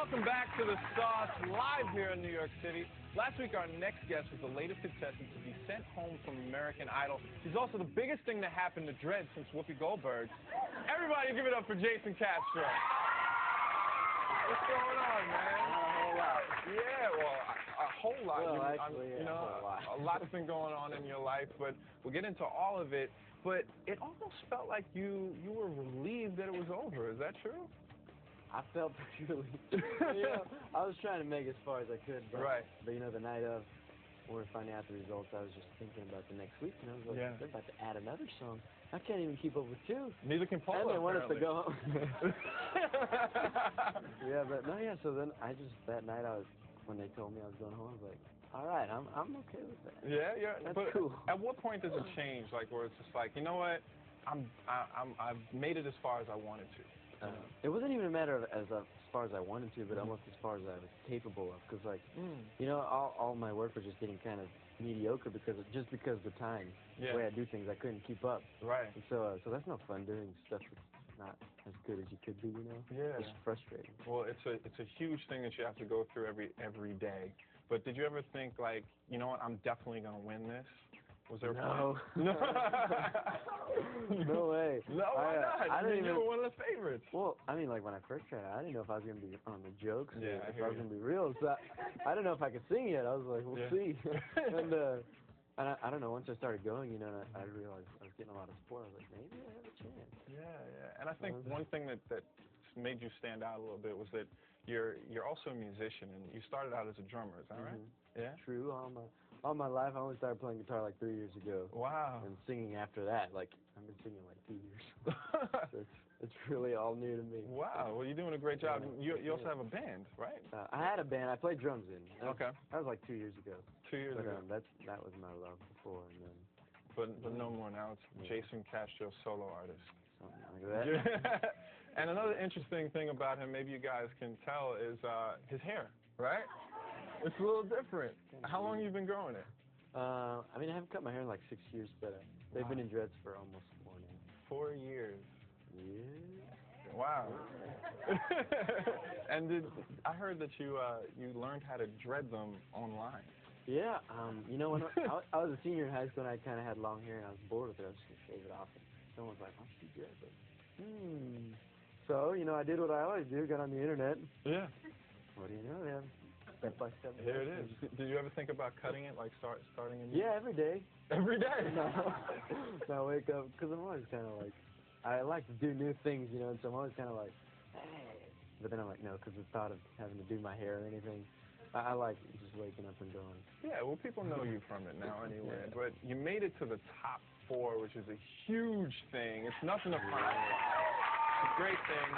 Welcome back to The Sauce, live here in New York City. Last week, our next guest was the latest contestant to be sent home from American Idol. He's also the biggest thing to happen to Dread since Whoopi Goldberg. Everybody give it up for Jason Castro. What's going on, man? Not a whole lot. Yeah, well, a whole lot. Well, actually, you know, a lot's been going on in your life, but we'll get into all of it. But it almost felt like you were relieved that it was over. Is that true? I felt pretty relieved. I was trying to make it as far as I could, but, but you know, the night of, when we were finding out the results, I was just thinking about the next week, and I was like, they're about to add another song. I can't even keep up with two. Neither can Paula, and they want us to apparently. go home. So then that night when they told me I was going home, I was like, all right, I'm okay with that. Yeah. That's but cool. At what point does it change, like, where it's just like, you know what, I've made it as far as I wanted to? It wasn't even a matter of as far as I wanted to, but almost as far as I was capable of. Because, like, you know, all my work was just getting kind of mediocre because of the time, the way I do things, I couldn't keep up. Right. And so that's no fun doing stuff that's not as good as you could be, you know? Yeah. It's frustrating. Well, it's a huge thing that you have to go through every day. But did you ever think, like, you know what, I'm definitely going to win this? Was there a point? No. No way. No, why not? I didn't even, you were one of the favorites. Well, I mean, like, when I first tried, I didn't know if I was going to be on the jokes or if I was going to be real. So I didn't know if I could sing yet. I was like, we'll see. And I don't know, once I started going, you know, I realized I was getting a lot of support. I was like, maybe I have a chance. Yeah. And I think one thing that made you stand out a little bit was that you're also a musician, and you started out as a drummer, is that right? Yeah. True. All my life, I only started playing guitar like 3 years ago. Wow. And singing after that, like, I've been singing like 2 years. So it's really all new to me. Wow. Well, you're doing a great job. You also have a band, right? I had a band. I played drums in. Okay. That was like 2 years ago. 2 years ago. That was my love before, and then. But no more now. It's Jason Castro, solo artist. Something like that. And another interesting thing about him, maybe you guys can tell, is his hair, right? It's a little different. How long have you been growing it? I mean, I haven't cut my hair in like 6 years, but they've been in dreads for almost 4 now. 4 years. Yeah. Wow. And I heard that you learned how to dread them online. Yeah. You know, when I was a senior in high school, and I kind of had long hair, and I was bored with it. I was just gonna shave it off, and someone was like, "Oh, she dreads it." So, you know, I did what I always do, got on the internet. Yeah. What do you know? Yeah. Step by step. Here it is. Did you ever think about cutting it, like starting a new? Yeah, every day. Every day? No, I wake up, because I'm always kind of like, I like to do new things, you know, and so I'm always kind of like, hey. But then I'm like, no, because the thought of having to do my hair or anything, I like just waking up and going. Yeah, well, people know you from it now anyway. But you made it to the top 4, which is a huge thing. It's nothing to find. It's a great thing.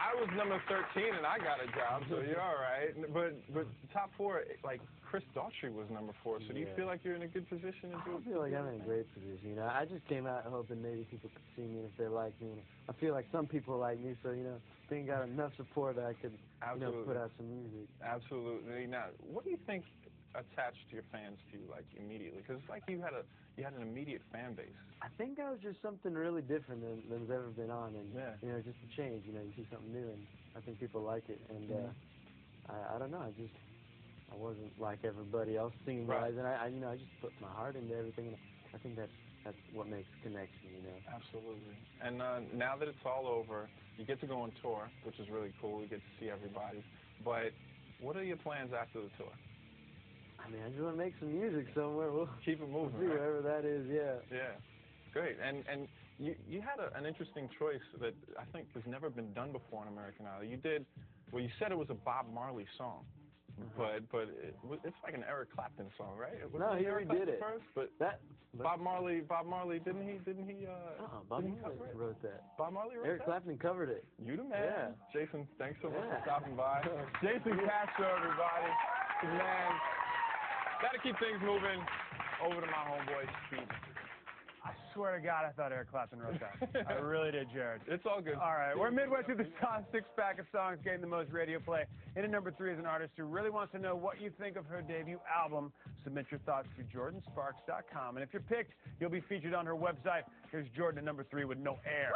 I was number 13 and I got a job, so you're all right. But top 4, like Chris Daughtry was number 4. So do you feel like you're in a good position to do it? I feel like I'm in a great position. You know, I just came out hoping maybe people could see me if they like me. And I feel like some people like me, so you know, I think I got enough support that I could, you know, put out some music. Absolutely. Now, what do you think attached your fans to you, like, immediately? Because it's like you had an immediate fan base. I think I was just something really different than's ever been on, and you know, just a change. You know, you see something new, and I think people like it. And I don't know, I wasn't like everybody else singing wise, and I just put my heart into everything, and I think that's what makes connection. You know. Absolutely. And now that it's all over, you get to go on tour, which is really cool. You get to see everybody. But what are your plans after the tour? I mean, I just want to make some music somewhere. We'll keep it moving. See wherever that is. Yeah. Yeah. Great. And you had an interesting choice that I think has never been done before in American Idol. You said it was a Bob Marley song, but it's like an Eric Clapton song, right? No, he redid it first, but Bob Marley, didn't he? Bob Marley wrote that. Bob Marley wrote Eric Clapton covered it. You the man. Yeah. Jason, thanks so much for stopping by. Jason Castro, everybody. Man, gotta keep things moving. Over to my homeboy, Steve. I swear to God, I thought Eric Clapton wrote that. I really did, Jared. It's all good. All right, we're midway through the Sauce 6-pack of songs getting the most radio play. In at number 3 is an artist who really wants to know what you think of her debut album. Submit your thoughts to JordanSparks.com. And if you're picked, you'll be featured on her website. Here's Jordan at number 3 with No Air.